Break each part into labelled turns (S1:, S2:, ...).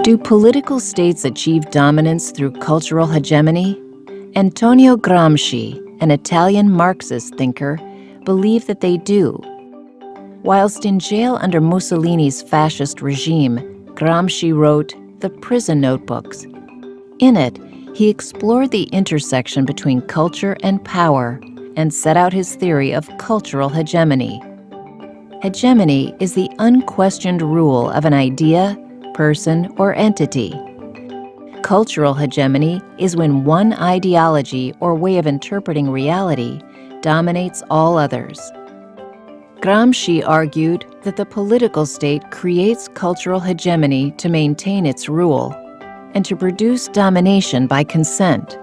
S1: Do political states achieve dominance through cultural hegemony? Antonio Gramsci, an Italian Marxist thinker, believed that they do. Whilst in jail under Mussolini's fascist regime, Gramsci wrote The Prison Notebooks. In it, he explored the intersection between culture and power and set out his theory of cultural hegemony. Hegemony is the unquestioned rule of an idea, person, or entity. Cultural hegemony is when one ideology or way of interpreting reality dominates all others. Gramsci argued that the political state creates cultural hegemony to maintain its rule and to produce domination by consent.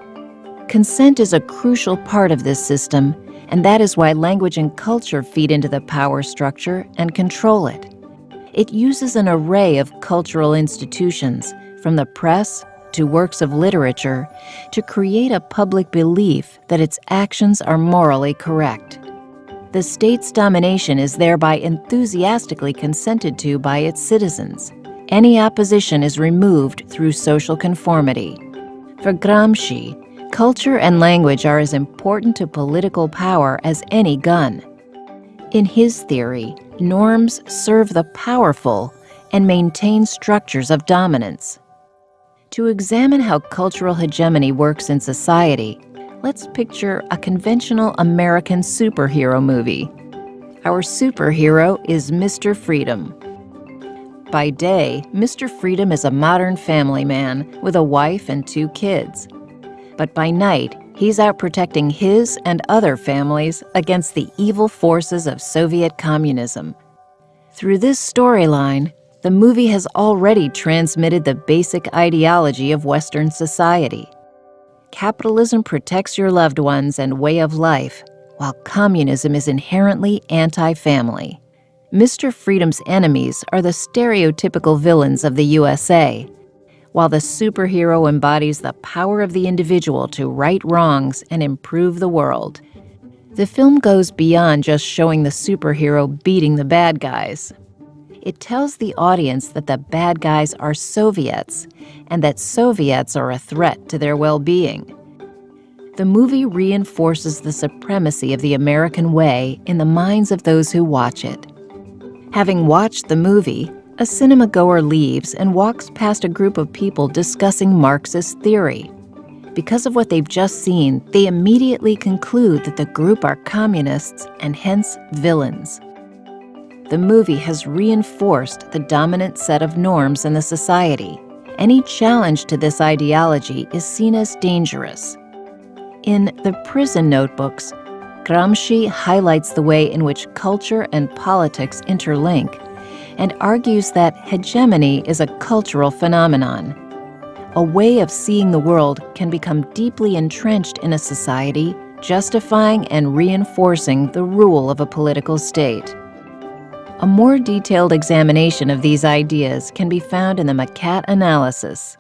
S1: Consent is a crucial part of this system, and that is why language and culture feed into the power structure and control it. It uses an array of cultural institutions, from the press to works of literature, to create a public belief that its actions are morally correct. The state's domination is thereby enthusiastically consented to by its citizens. Any opposition is removed through social conformity. For Gramsci, culture and language are as important to political power as any gun. In his theory, norms serve the powerful and maintain structures of dominance. To examine how cultural hegemony works in society, let's picture a conventional American superhero movie. Our superhero is Mr. Freedom. By day, Mr. Freedom is a modern family man with a wife and 2 kids. But by night, he's out protecting his and other families against the evil forces of Soviet communism. Through this storyline, the movie has already transmitted the basic ideology of Western society. Capitalism protects your loved ones and way of life, while communism is inherently anti-family. Mr. Freedom's enemies are the stereotypical villains of the USA, while the superhero embodies the power of the individual to right wrongs and improve the world. The film goes beyond just showing the superhero beating the bad guys. It tells the audience that the bad guys are Soviets and that Soviets are a threat to their well-being. The movie reinforces the supremacy of the American way in the minds of those who watch it. Having watched the movie, a cinema-goer leaves and walks past a group of people discussing Marxist theory. Because of what they've just seen, they immediately conclude that the group are communists and hence villains. The movie has reinforced the dominant set of norms in the society. Any challenge to this ideology is seen as dangerous. In The Prison Notebooks, Gramsci highlights the way in which culture and politics interlink and argues that hegemony is a cultural phenomenon. A way of seeing the world can become deeply entrenched in a society, justifying and reinforcing the rule of a political state. A more detailed examination of these ideas can be found in the McCat analysis.